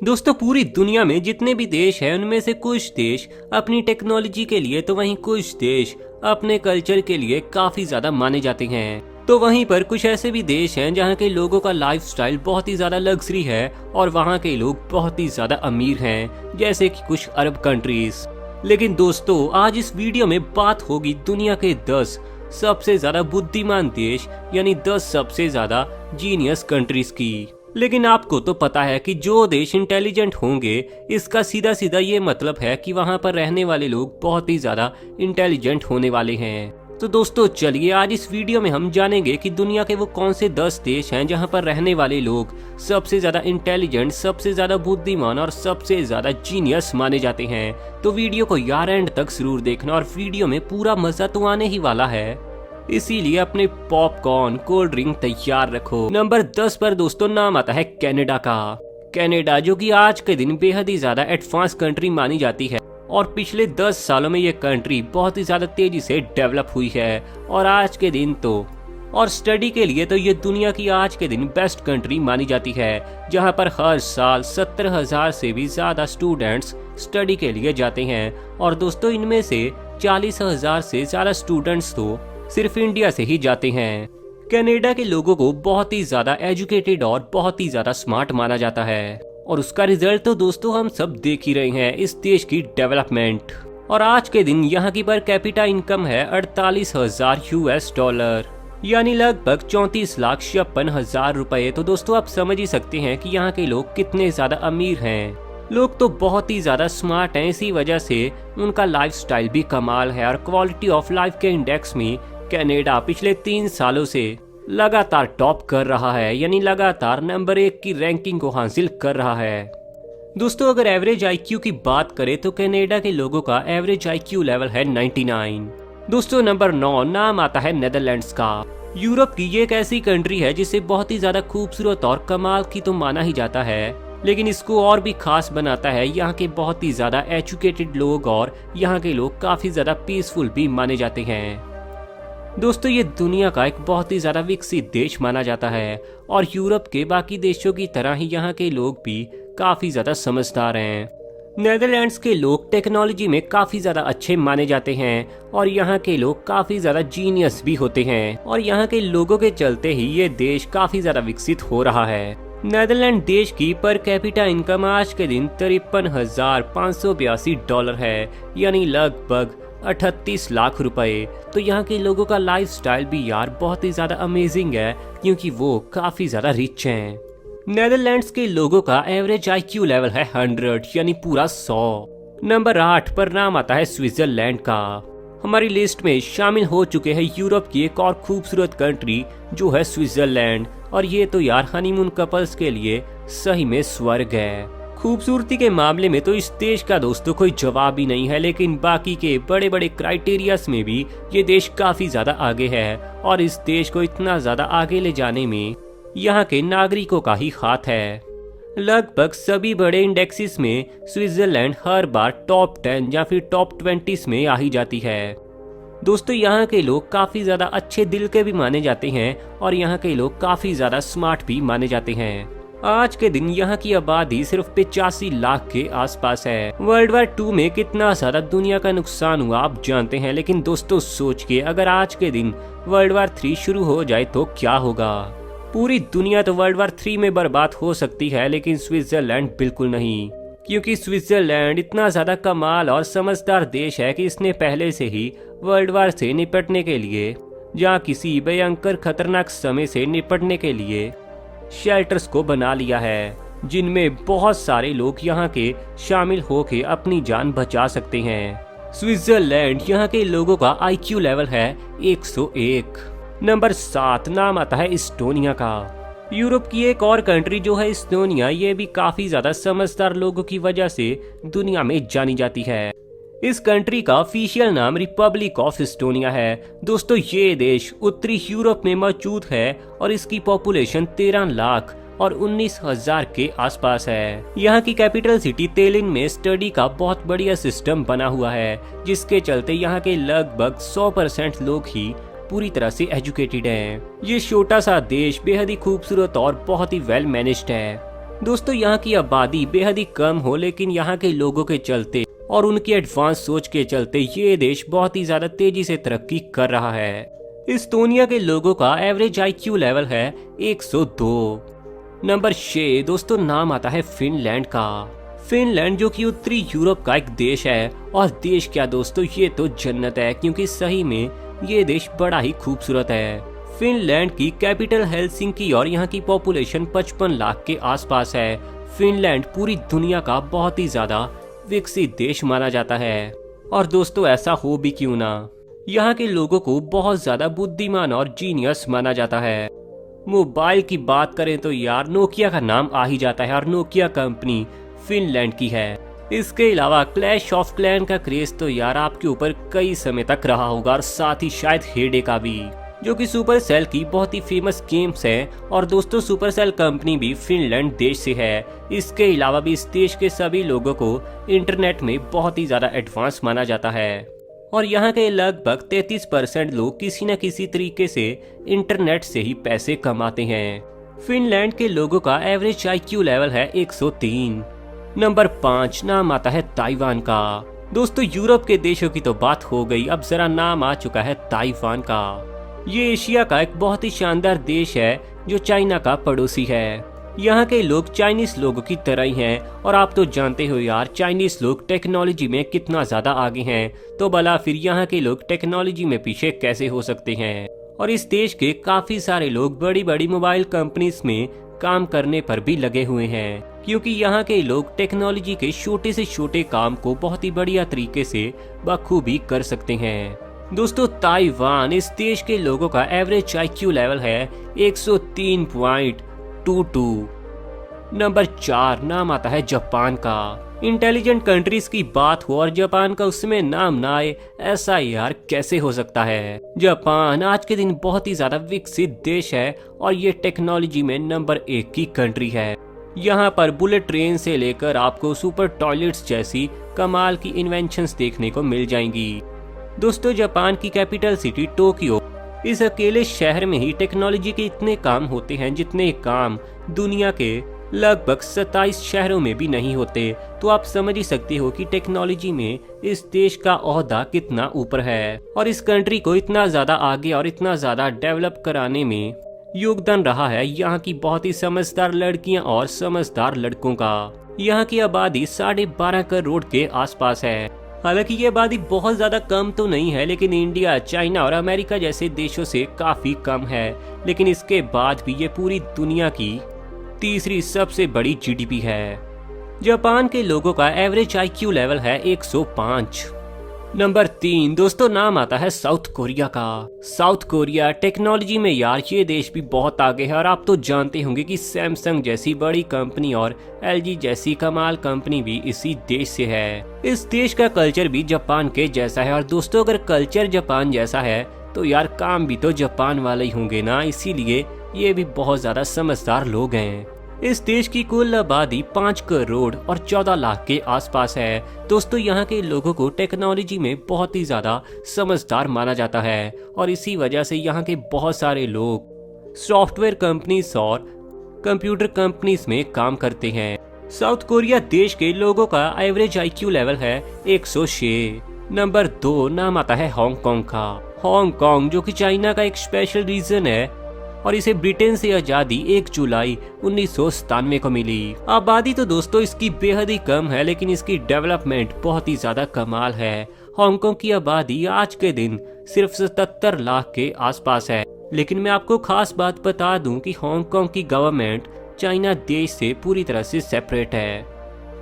दोस्तों पूरी दुनिया में जितने भी देश हैं उनमें से कुछ देश अपनी टेक्नोलॉजी के लिए तो वहीं कुछ देश अपने कल्चर के लिए काफी ज्यादा माने जाते हैं। तो वहीं पर कुछ ऐसे भी देश हैं जहां के लोगों का लाइफस्टाइल बहुत ही ज्यादा लग्जरी है और वहां के लोग बहुत ही ज्यादा अमीर हैं, जैसे कि कुछ अरब कंट्रीज। लेकिन दोस्तों आज इस वीडियो में बात होगी दुनिया के 10 सबसे ज्यादा बुद्धिमान देश यानी 10 सबसे ज्यादा जीनियस कंट्रीज की। लेकिन आपको तो पता है कि जो देश इंटेलिजेंट होंगे इसका सीधा सीधा ये मतलब है कि वहां पर रहने वाले लोग बहुत ही ज्यादा इंटेलिजेंट होने वाले हैं। तो दोस्तों चलिए आज इस वीडियो में हम जानेंगे कि दुनिया के वो कौन से 10 देश हैं जहां पर रहने वाले लोग सबसे ज्यादा इंटेलिजेंट, सबसे ज्यादा बुद्धिमान और सबसे ज्यादा जीनियस माने जाते हैं। तो वीडियो को यार एंड तक जरूर देखना और वीडियो में पूरा मजा तो आने ही वाला है, इसीलिए अपने पॉपकॉर्न, कोल्ड ड्रिंक तैयार रखो। नंबर 10 पर दोस्तों नाम आता है कनाडा का। कनाडा जो कि आज के दिन बेहद ही ज्यादा एडवांस कंट्री मानी जाती है और पिछले 10 सालों में ये कंट्री बहुत ही ज्यादा तेजी से डेवलप हुई है और आज के दिन तो और स्टडी के लिए तो ये दुनिया की आज के दिन बेस्ट कंट्री मानी जाती है, जहां पर हर साल 70,000 से भी ज्यादा स्टूडेंट्स स्टडी के लिए जाते हैं। और दोस्तों इनमें से 40,000 से ज्यादा स्टूडेंट्स तो सिर्फ इंडिया से ही जाते हैं। कनाडा के लोगों को बहुत ही ज्यादा एजुकेटेड और बहुत ही ज्यादा स्मार्ट माना जाता है और उसका रिजल्ट तो दोस्तों हम सब देख ही रहे हैं, इस देश की डेवलपमेंट। और आज के दिन यहाँ की पर कैपिटा इनकम है 48,000 US डॉलर यानी लगभग 34,56,000 रुपए। तो दोस्तों आप समझ ही सकते हैं कि यहाँ के लोग कितने ज्यादा अमीर हैं। लोग तो बहुत ही ज्यादा स्मार्ट हैं, इसी वजह से उनका लाइफस्टाइल भी कमाल है और क्वालिटी ऑफ लाइफ के इंडेक्स में कनाडा पिछले 3 सालों से लगातार टॉप कर रहा है, यानी लगातार नंबर 1 की रैंकिंग को हासिल कर रहा है। दोस्तों अगर एवरेज IQ की बात करें तो कनाडा के लोगों का एवरेज IQ लेवल है 99। दोस्तों नंबर 9 नाम आता है नेदरलैंड्स का। यूरोप की ये एक ऐसी कंट्री है जिसे बहुत ही ज्यादा खूबसूरत और कमाल की तो माना ही जाता है, लेकिन इसको और भी खास बनाता है यहाँ के बहुत ही ज्यादा एजुकेटेड लोग और यहाँ के लोग काफी ज्यादा पीसफुल भी माने जाते हैं। दोस्तों ये दुनिया का एक बहुत ही ज्यादा विकसित देश माना जाता है और यूरोप के बाकी देशों की तरह ही यहाँ के लोग भी काफी ज्यादा समझदार हैं। नेदरलैंड्स के लोग टेक्नोलॉजी में काफी ज्यादा अच्छे माने जाते हैं और यहाँ के लोग काफी ज्यादा जीनियस भी होते हैं और यहाँ के लोगों के चलते ही ये देश काफी ज्यादा विकसित हो रहा है। नेदरलैंड देश की पर कैपिटा इनकम आज के दिन 53,582 डॉलर है यानी लगभग 38 लाख रुपए। तो यहाँ के लोगों का लाइफस्टाइल भी यार बहुत ही ज्यादा अमेजिंग है क्योंकि वो काफी ज्यादा रिच हैं। नेदरलैंड्स के लोगों का एवरेज IQ लेवल है 100 यानी पूरा 100। नंबर 8 पर नाम आता है स्विट्जरलैंड का। हमारी लिस्ट में शामिल हो चुके हैं यूरोप की एक और खूबसूरत कंट्री जो है स्विट्जरलैंड और ये तो यार हनीमून कपल्स के लिए सही में स्वर्ग है। खूबसूरती के मामले में तो इस देश का दोस्तों कोई जवाब ही नहीं है, लेकिन बाकी के बड़े बड़े क्राइटेरियाज में भी ये देश काफी ज्यादा आगे है और इस देश को इतना ज्यादा आगे ले जाने में यहाँ के नागरिकों का ही हाथ है। लगभग सभी बड़े इंडेक्सेस में स्विट्जरलैंड हर बार टॉप 10 या फिर टॉप 20 में आ ही जाती है। दोस्तों यहाँ के लोग काफी ज्यादा अच्छे दिल के भी माने जाते हैं और यहाँ के लोग काफी ज्यादा स्मार्ट भी माने जाते हैं। आज के दिन यहाँ की आबादी सिर्फ 85 लाख के आसपास है। वर्ल्ड वार 2 में कितना ज्यादा दुनिया का नुकसान हुआ आप जानते हैं, लेकिन दोस्तों सोच के अगर आज के दिन वर्ल्ड वार 3 शुरू हो जाए तो क्या होगा। पूरी दुनिया तो वर्ल्ड वार 3 में बर्बाद हो सकती है, लेकिन स्विट्जरलैंड बिल्कुल नहीं, क्योंकि स्विट्जरलैंड इतना ज्यादा कमाल और समझदार देश है कि इसने पहले से ही वर्ल्ड वार से निपटने के लिए या किसी भयंकर खतरनाक समय से निपटने के लिए शेल्टर्स को बना लिया है, जिनमें बहुत सारे लोग यहाँ के शामिल होकर अपनी जान बचा सकते हैं। स्विट्जरलैंड यहाँ के लोगों का IQ लेवल है 101। नंबर 7 नाम आता है इस्टोनिया का। यूरोप की एक और कंट्री जो है इस्टोनिया, ये भी काफी ज्यादा समझदार लोगों की वजह से दुनिया में जानी जाती है। इस कंट्री का ऑफिशियल नाम रिपब्लिक ऑफ इस्टोनिया है। दोस्तों ये देश उत्तरी यूरोप में मौजूद है और इसकी पॉपुलेशन 13 लाख और 19,000 के आसपास है। यहाँ की कैपिटल सिटी तेलिन में स्टडी का बहुत बढ़िया सिस्टम बना हुआ है, जिसके चलते यहाँ के लगभग 100% लोग ही पूरी तरह से एजुकेटेड हैं। ये छोटा सा देश बेहद ही खूबसूरत और बहुत ही वेल मैनेज्ड है। दोस्तों यहाँ की आबादी बेहद ही कम हो, लेकिन यहाँ के लोगों के चलते और उनकी एडवांस सोच के चलते ये देश बहुत ही ज्यादा तेजी से तरक्की कर रहा है। इस्टोनिया के लोगों का एवरेज IQ लेवल है 102। नंबर 6 दोस्तों, नाम आता है फिनलैंड का। फिनलैंड जो कि उत्तरी यूरोप का एक देश है, और देश क्या दोस्तों, ये तो जन्नत है, क्योंकि सही में ये देश बड़ा ही खूबसूरत है। फिनलैंड की कैपिटल हेलसिंकी और यहाँ की पॉपुलेशन 55 लाख के आसपास है। फिनलैंड पूरी दुनिया का बहुत ही ज्यादा विकसित देश माना जाता है। और दोस्तों ऐसा हो भी क्यों ना, यहाँ के लोगों को बहुत ज्यादा बुद्धिमान और जीनियस माना जाता है। मोबाइल की बात करें तो यार नोकिया का नाम आ ही जाता है, और नोकिया कंपनी फिनलैंड की है। इसके अलावा क्लैश ऑफ क्लैन का क्रेज तो यार आपके ऊपर कई समय तक रहा होगा, और साथ ही शायद हेडे का भी, जो कि सुपरसेल की बहुत ही फेमस गेम्स है। और दोस्तों सुपरसेल कंपनी भी फिनलैंड देश से है। इसके अलावा भी इस देश के सभी लोगों को इंटरनेट में बहुत ही ज्यादा एडवांस माना जाता है, और यहाँ के लगभग 33% लोग किसी न किसी तरीके से इंटरनेट से ही पैसे कमाते हैं। फिनलैंड के लोगों का एवरेज IQ लेवल है 103। नंबर 5 नाम आता है ताइवान का। दोस्तों यूरोप के देशों की तो बात हो गई, अब जरा नाम आ चुका है ताइवान का। ये एशिया का एक बहुत ही शानदार देश है जो चाइना का पड़ोसी है। यहाँ के लोग चाइनीज लोगों की तरह ही हैं, और आप तो जानते हो यार चाइनीज लोग टेक्नोलॉजी में कितना ज्यादा आगे हैं, तो भला फिर यहाँ के लोग टेक्नोलॉजी में पीछे कैसे हो सकते हैं। और इस देश के काफी सारे लोग बड़ी बड़ी मोबाइल कंपनीज में काम करने पर भी लगे हुए हैं, क्योंकि यहाँ के लोग टेक्नोलॉजी के छोटे से छोटे काम को बहुत ही बढ़िया तरीके से बखूबी कर सकते हैं। दोस्तों ताइवान इस देश के लोगों का एवरेज IQ लेवल है 103.22। नंबर 4 नाम आता है जापान का। इंटेलिजेंट कंट्रीज की बात हो और जापान का उसमें नाम ना आए, ऐसा यार कैसे हो सकता है। जापान आज के दिन बहुत ही ज्यादा विकसित देश है, और ये टेक्नोलॉजी में नंबर 1 की कंट्री है। यहाँ पर बुलेट ट्रेन से लेकर आपको सुपर टॉयलेट्स जैसी कमाल की इन्वेंशंस देखने को मिल जाएंगी। दोस्तों जापान की कैपिटल सिटी टोक्यो, इस अकेले शहर में ही टेक्नोलॉजी के इतने काम होते हैं जितने काम दुनिया के लगभग 27 शहरों में भी नहीं होते। तो आप समझ ही सकते हो कि टेक्नोलॉजी में इस देश का ओहदा कितना ऊपर है, और इस कंट्री को इतना ज्यादा आगे और इतना ज्यादा डेवलप कराने में योगदान रहा है यहाँ की बहुत ही समझदार लड़कियां और समझदार लड़कों का। यहाँ की आबादी 12.5 करोड़ के आसपास है। हालांकि ये आबादी बहुत ज्यादा कम तो नहीं है, लेकिन इंडिया, चाइना और अमेरिका जैसे देशों से काफी कम है। लेकिन इसके बाद भी ये पूरी दुनिया की तीसरी सबसे बड़ी GDP है। जापान के लोगों का एवरेज IQ लेवल है 105। नंबर 3 दोस्तों, नाम आता है साउथ कोरिया का। साउथ कोरिया टेक्नोलॉजी में यार ये देश भी बहुत आगे है, और आप तो जानते होंगे कि सैमसंग जैसी बड़ी कंपनी और LG जैसी कमाल कंपनी भी इसी देश से है। इस देश का कल्चर भी जापान के जैसा है, और दोस्तों अगर कल्चर जापान जैसा है तो यार काम भी तो जापान वाले ही होंगे ना, इसीलिए ये भी बहुत ज्यादा समझदार लोग हैं। इस देश की कुल आबादी 5 करोड़ और 14 लाख के आसपास है। दोस्तों यहाँ के लोगों को टेक्नोलॉजी में बहुत ही ज्यादा समझदार माना जाता है, और इसी वजह से यहाँ के बहुत सारे लोग सॉफ्टवेयर कंपनीज और कंप्यूटर कंपनीज में काम करते हैं। साउथ कोरिया देश के लोगों का एवरेज IQ लेवल है 106। नंबर 2 नाम आता है हांगकांग का। हांगकांग जो कि चाइना का एक स्पेशल रीजन है, और इसे ब्रिटेन से आजादी 1 जुलाई 1997 को मिली। आबादी तो दोस्तों इसकी बेहद ही कम है, लेकिन इसकी डेवलपमेंट बहुत ही ज्यादा कमाल है। हांगकांग की आबादी आज के दिन सिर्फ 77 लाख के आसपास है। लेकिन मैं आपको खास बात बता दूं कि हांगकांग की गवर्नमेंट चाइना देश से पूरी तरह से सेपरेट है,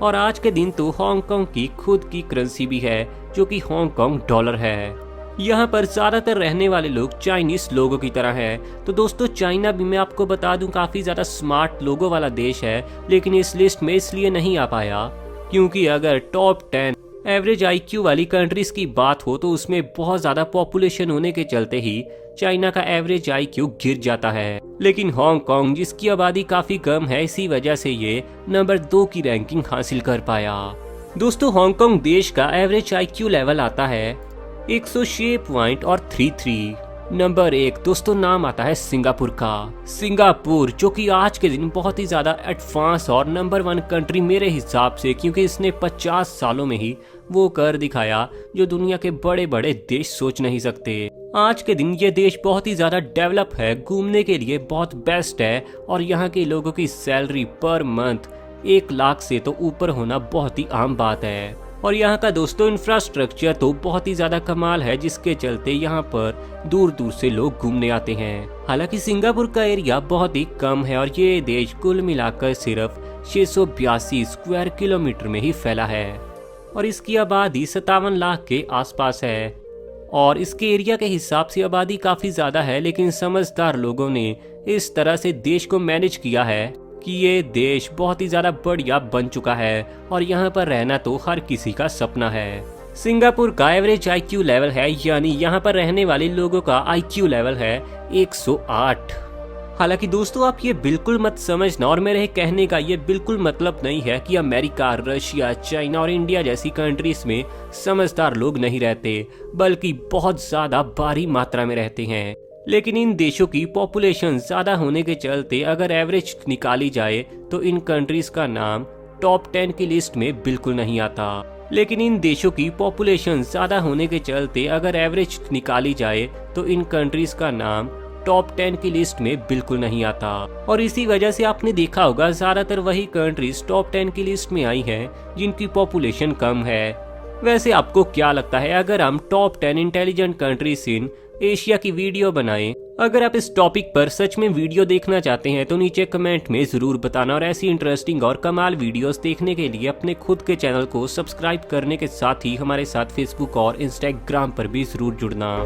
और आज के दिन तो हांगकांग की खुद की करेंसी भी है जो कि हांगकांग डॉलर है। यहाँ पर ज्यादातर रहने वाले लोग चाइनीज लोगों की तरह हैं। तो दोस्तों चाइना भी मैं आपको बता दूं काफी ज्यादा स्मार्ट लोगों वाला देश है, लेकिन इस लिस्ट में इसलिए नहीं आ पाया क्योंकि अगर टॉप 10 एवरेज IQ वाली कंट्रीज की बात हो तो उसमें बहुत ज्यादा पॉपुलेशन होने के चलते ही चाइना का एवरेज IQ गिर जाता है। लेकिन हांगकांग जिसकी आबादी काफी कम है, इसी वजह से ये नंबर 2 की रैंकिंग हासिल कर पाया। दोस्तों हांगकांग देश का एवरेज IQ लेवल आता है 106.33। नंबर 1 दोस्तों, नाम आता है सिंगापुर का। सिंगापुर जो कि आज के दिन बहुत ही ज्यादा एडवांस और नंबर 1 कंट्री मेरे हिसाब से, क्योंकि इसने 50 सालों में ही वो कर दिखाया जो दुनिया के बड़े बड़े देश सोच नहीं सकते। आज के दिन ये देश बहुत ही ज्यादा डेवलप है, घूमने के लिए बहुत बेस्ट है और यहाँ के लोगों की सैलरी पर मंथ 1 लाख से तो ऊपर होना बहुत ही आम बात है। और यहाँ का दोस्तों इंफ्रास्ट्रक्चर तो बहुत ही ज्यादा कमाल है, जिसके चलते यहाँ पर दूर दूर से लोग घूमने आते हैं। हालांकि सिंगापुर का एरिया बहुत ही कम है और ये देश कुल मिलाकर सिर्फ 682 स्क्वायर किलोमीटर में ही फैला है और इसकी आबादी 57 लाख के आसपास है। और इसके एरिया के हिसाब से आबादी काफी ज्यादा है, लेकिन समझदार लोगों ने इस तरह से देश को मैनेज किया है कि ये देश बहुत ही ज्यादा बढ़िया बन चुका है और यहाँ पर रहना तो हर किसी का सपना है। सिंगापुर का एवरेज IQ लेवल है, यानी यहाँ पर रहने वाले लोगों का IQ लेवल है 108। हालांकि दोस्तों आप ये बिल्कुल मत समझना, और मेरे कहने का ये बिल्कुल मतलब नहीं है कि अमेरिका, रशिया, चाइना और इंडिया जैसी कंट्रीज में समझदार लोग नहीं रहते, बल्कि बहुत ज्यादा भारी मात्रा में रहते हैं। लेकिन इन देशों की पॉपुलेशन ज्यादा होने के चलते अगर एवरेज निकाली जाए तो इन कंट्रीज का नाम टॉप 10 की लिस्ट में बिल्कुल नहीं आता। लेकिन इन देशों की पॉपुलेशन ज्यादा होने के चलते अगर एवरेज निकाली जाए तो इन कंट्रीज का नाम टॉप 10 की लिस्ट में बिल्कुल नहीं आता। और इसी वजह से आपने देखा होगा ज्यादातर वही कंट्रीज टॉप 10 की लिस्ट में आई हैं जिनकी पॉपुलेशन कम है। वैसे आपको क्या लगता है, अगर हम top 10 intelligent countries in Asia की वीडियो बनाएं? अगर आप इस टॉपिक पर सच में वीडियो देखना चाहते हैं तो नीचे कमेंट में जरूर बताना, और ऐसी इंटरेस्टिंग और कमाल वीडियोस देखने के लिए अपने खुद के चैनल को सब्सक्राइब करने के साथ ही हमारे साथ फेसबुक और इंस्टाग्राम पर भी जरूर जुड़ना।